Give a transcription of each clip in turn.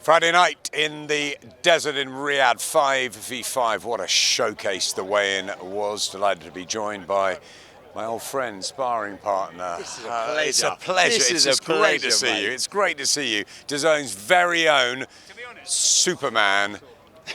Friday night in the desert in Riyadh, 5v5. What a showcase the weigh-in was. Delighted to be joined by my old friend, sparring partner. This is a pleasure. It's a pleasure. It's great to see you. It's great to see you. DAZN's very own Superman,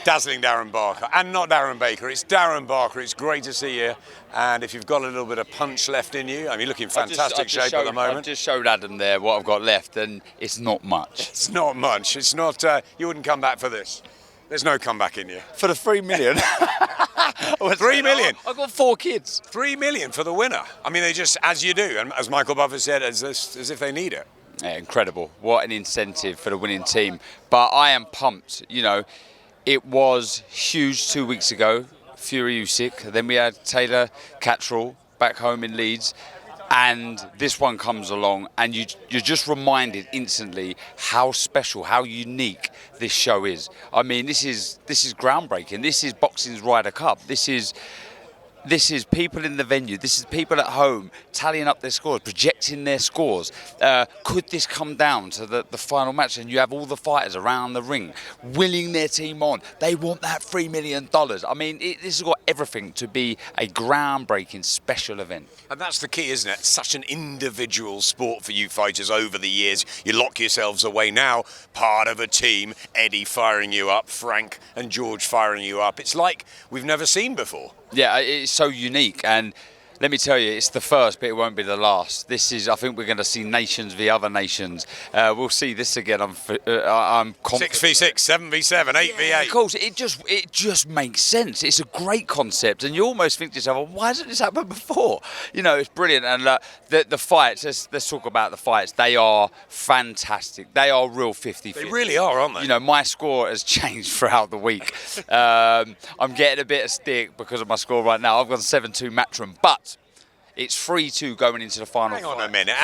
dazzling Darren Barker. And not Darren Baker, it's Darren Barker. It's great to see you. And if you've got a little bit of punch left in you, I mean, looking fantastic shape at the moment. I've just showed Adam there what I've got left, and it's not much. It's not much. It's not, you wouldn't come back for this. There's no comeback in you. For the 3 million. 3 million? I've got 4 kids. 3 million for the winner. I mean, they just, as you do, and as Michael Buffer said, as if they need it. Yeah, incredible. What an incentive for the winning team. But I am pumped. You know, it was huge 2 weeks ago, Fury-Usyk. Then we had Taylor Catterall back home in Leeds. And this one comes along, and you're just reminded instantly how special, how unique this show is. I mean, this is groundbreaking. This is boxing's Ryder Cup. This is people in the venue. This is people at home tallying up their scores, projecting their scores. Could this come down to the final match and you have all the fighters around the ring willing their team on? They want that $3 million. I mean, this has got everything to be a groundbreaking special event. And that's the key, isn't it? Such an individual sport for you fighters over the years. You lock yourselves away now, part of a team. Eddie firing you up, Frank and George firing you up. It's like we've never seen before. Yeah, it's so unique, and let me tell you, it's the first, but it won't be the last. This is, I think we're going to see nations v other nations. We'll see this again. I'm confident. 6v6, 7v7, 8v8. Yeah, of course, it just makes sense. It's a great concept, and you almost think to yourself, well, why hasn't this happened before? You know, it's brilliant. And the fights, let's talk about the fights. They are fantastic. They are real 50-50. They really are, aren't they? You know, my score has changed throughout the week. I'm getting a bit of stick because of my score right now. I've got a 7-2 Matchroom, but it's 3-2 going into the final. Hang on a minute.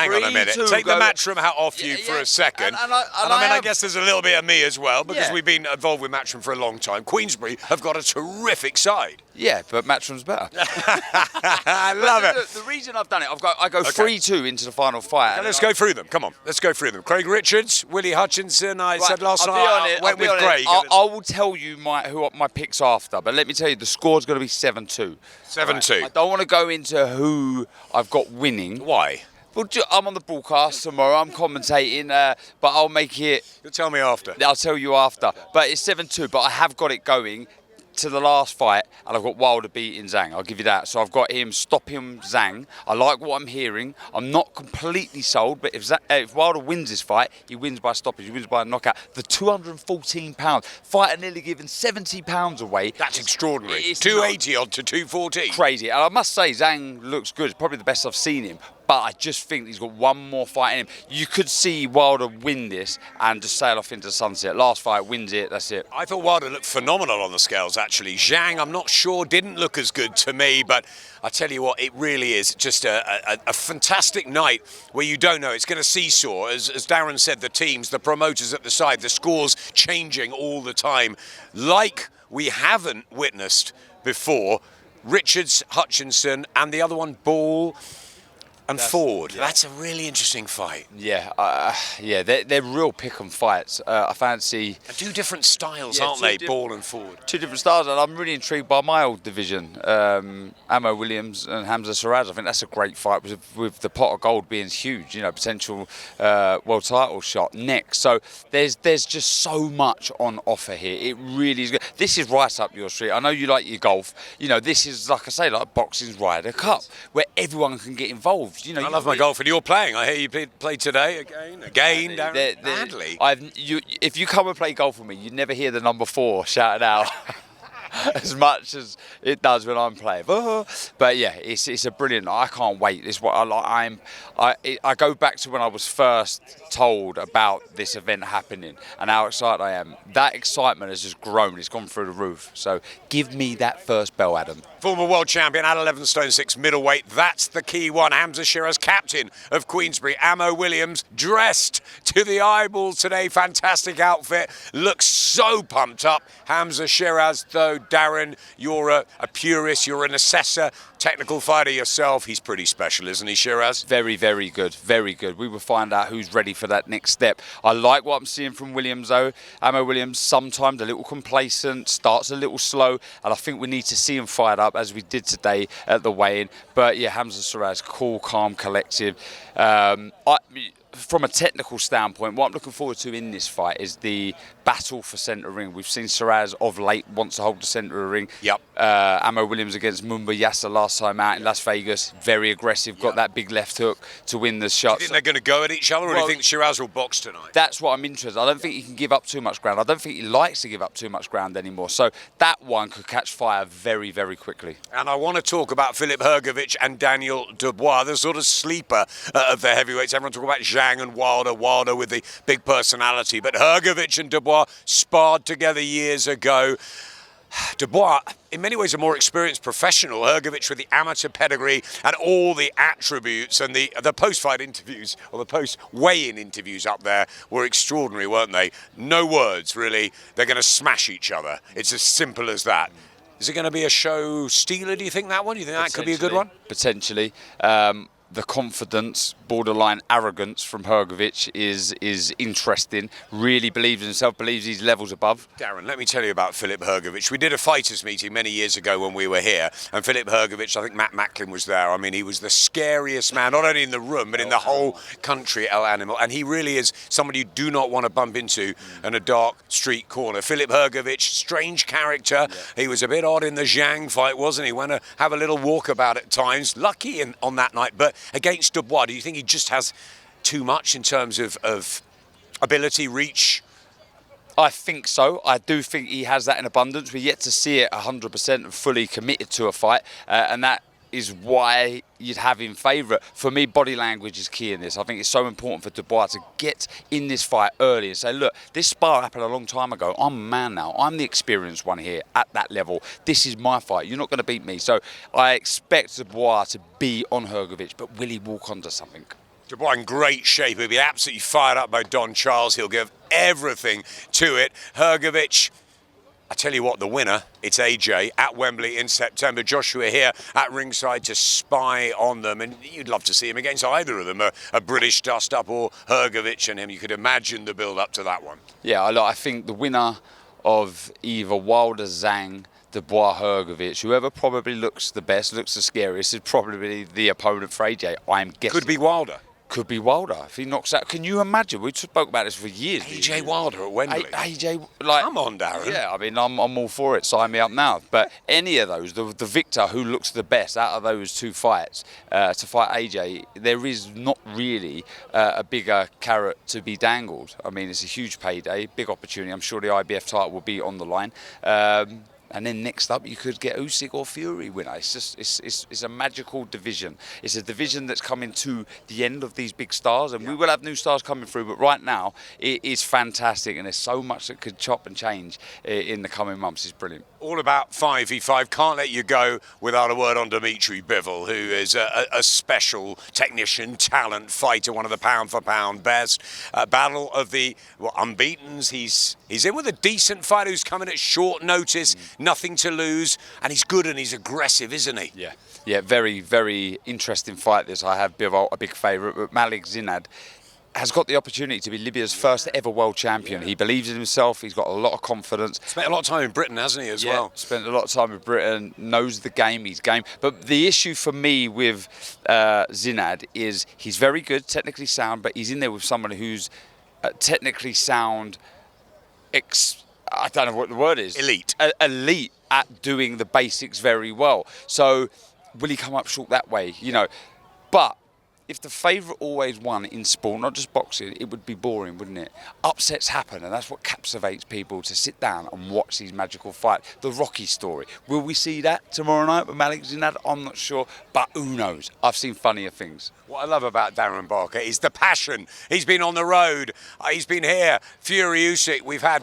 Take the Matchroom hat off you for a second. I guess there's a little bit of me as well, because we've been involved with Matchroom for a long time. Queensberry have got a terrific side. Yeah, but Matchroom's better. I love it. The reason I've done it, I go 3-2 into the final fight. Okay, let's go through them. Come on, let's go through them. Craig Richards, Willie Hutchinson. I said last night I went with Craig. I will tell you my picks after, but let me tell you, the score's going to be 7-2. 7-2. I don't want to go into who I've got winning. Why? Well, I'm on the broadcast tomorrow. I'm commentating, but I'll make it. You'll tell me after. I'll tell you after. But it's 7-2. But I have got it going to the last fight, and I've got Wilder beating Zhang. I'll give you that. So I've got him stopping Zhang. I like what I'm hearing. I'm not completely sold, but if Wilder wins this fight, he wins by stoppage. He wins by a knockout. The 214 pounds fighter nearly giving 70 pounds away. That's extraordinary. It's 280 odd to 214. Crazy. And I must say, Zhang looks good. It's probably the best I've seen him. But I just think he's got one more fight in him. You could see Wilder win this and just sail off into the sunset. Last fight, wins it, that's it. I thought Wilder looked phenomenal on the scales, actually. Zhang, I'm not sure, didn't look as good to me, but I tell you what, it really is just a fantastic night where you don't know. It's going to seesaw. As Darren said, the teams, the promoters at the side, the scores changing all the time, like we haven't witnessed before. Richards, Hutchinson, and the other one, Ball and Ford. Yeah. That's a really interesting fight. Yeah, they're real pick 'em fights. I fancy. And two different styles, aren't they? Ball and Ford. Two different styles, and I'm really intrigued by my old division. Amo Williams and Hamza Sheeraz. I think that's a great fight with the pot of gold being huge. You know, potential world title shot next. So there's just so much on offer here. It really is good. This is right up your street. I know you like your golf. You know, this is, like I say, like boxing's Ryder Cup, where everyone can get involved. You know, I love my golf, and you're playing. I hear you played today again, Darren. Badly. If you come and play golf with me, you never hear the number 4 shouted out as much as it does when I'm playing. But yeah, it's a brilliant. I can't wait. It's what I like. I go back to when I was first told about this event happening and how excited I am. That excitement has just grown. It's gone through the roof. So give me that first bell, Adam. Former world champion at 11 stone 6 middleweight. That's the key one. Hamza Sheeraz, captain of Queensberry. Amo Williams, dressed to the eyeballs today. Fantastic outfit. Looks so pumped up. Hamza Sheeraz, though, Darren, you're a purist, you're an assessor, technical fighter yourself. He's pretty special, isn't he, Sheeraz? Very, very good. Very good. We will find out who's ready for that next step. I like what I'm seeing from Williams, though. Amo Williams, sometimes a little complacent, starts a little slow, and I think we need to see him fired up as we did today at the weigh-in. But yeah, Hamza Sheeraz, cool, calm, collective. From a technical standpoint, what I'm looking forward to in this fight is the battle for centre ring. We've seen Sheeraz of late wants to hold the centre of the ring. Yep. Amo Williams against Mumba Yasser last time out in Las Vegas, very aggressive, got that big left hook to win the shot. Do you think they're going to go at each other, or do you think Sheeraz will box tonight? That's what I'm interested in. I don't think he can give up too much ground. I don't think he likes to give up too much ground anymore. So that one could catch fire very, very quickly. And I want to talk about Philip Hrgovic and Daniel Dubois, the sort of sleeper of the heavyweights. Everyone talk about Zhang and Wilder with the big personality. But Hrgovic and Dubois sparred together years ago. Dubois, in many ways, a more experienced professional. Hrgovic with the amateur pedigree and all the attributes. And the post-fight interviews, or the post-weigh-in interviews up there were extraordinary, weren't they? No words, really. They're going to smash each other. It's as simple as that. Is it going to be a show stealer, do you think, that one? Do you think that could be a good one? Potentially. The confidence, borderline arrogance from Hrgovic is interesting. Really believes in himself, believes he's levels above. Darren, let me tell you about Philip Hrgovic. We did a fighters meeting many years ago when we were here, and Philip Hrgovic, I think Matt Macklin was there. I mean, he was the scariest man, not only in the room, but in the whole country, El Animal. And he really is somebody you do not want to bump into in a dark street corner. Philip Hrgovic, strange character. Yeah. He was a bit odd in the Zhang fight, wasn't he? Went to have a little walkabout at times. Lucky on that night, but against Dubois, do you think he just has too much in terms of ability, reach? I think so. I do think he has that in abundance. We're yet to see it 100% and fully committed to a fight, and that is why you'd have him favourite. For me, body language is key in this. I think it's so important for Dubois to get in this fight early and say, look, this spar happened a long time ago. I'm a man now. I'm the experienced one here at that level. This is my fight. You're not going to beat me. So I expect Dubois to be on Hrgovic, but will he walk onto something? Dubois in great shape. He'll be absolutely fired up by Don Charles. He'll give everything to it. Hrgovic, I tell you what, the winner, it's AJ at Wembley in September. Joshua here at ringside to spy on them. And you'd love to see him against either of them, a British dust-up or Hrgovic and him. You could imagine the build-up to that one. Yeah, I think the winner of either Wilder-Zhang, Dubois, Hrgovic, whoever probably looks the best, looks the scariest, is probably the opponent for AJ, I'm guessing. Could be Wilder. Could be Wilder if he knocks out. Can you imagine? We spoke about this for years. AJ Wilder at Wembley. AJ, like, come on, Darren. Yeah, I mean, I'm all for it. Sign me up now. But any of those, the victor who looks the best out of those two fights to fight AJ, there is not really a bigger carrot to be dangled. I mean, it's a huge payday, big opportunity. I'm sure the IBF title will be on the line. And then next up, you could get Usyk or Fury winner. It's just, it's a magical division. It's a division that's coming to the end of these big stars, and we will have new stars coming through. But right now, it is fantastic, and there's so much that could chop and change in the coming months. It's brilliant. All about 5v5. Can't let you go without a word on Dimitri Bivol, who is a special technician, talent, fighter, one of the pound-for-pound best. Battle of the unbeatens. He's in with a decent fighter who's coming at short notice. Nothing to lose, and he's good and he's aggressive, isn't he? Yeah, very, very interesting fight this. I have Bivol, a big favourite, but Malik Zinad has got the opportunity to be Libya's first ever world champion. He believes in himself, he's got a lot of confidence. Spent a lot of time in Britain, hasn't he, as well? Spent a lot of time in Britain, knows the game, he's game. But the issue for me with Zinad is he's very good, technically sound, but he's in there with someone who's technically sound, I don't know what the word is. Elite. Elite at doing the basics very well. So will he come up short that way? You know, but if the favourite always won in sport, not just boxing, it would be boring, wouldn't it? Upsets happen, and that's what captivates people to sit down and watch these magical fights. The Rocky story. Will we see that tomorrow night with Malik Zinad? I'm not sure, but who knows? I've seen funnier things. What I love about Darren Barker is the passion. He's been on the road. He's been here. Fury Usyk. We've had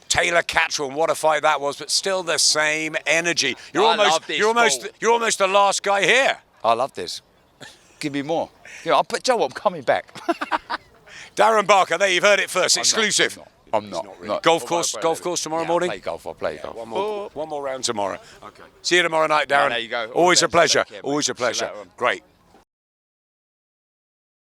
Taylor Catterall, and what a fight that was, but still the same energy. You're almost the last guy here. I love this. Give me more. You know, Joe, I'm coming back. Darren Barker, there you've heard it first, exclusive. I'm not. Not really. Not. Golf course tomorrow morning? I play golf. One more round tomorrow. Okay. See you tomorrow night, Darren. There you go. Always a pleasure. Take care, mate. Always a See you pleasure. later on. Great.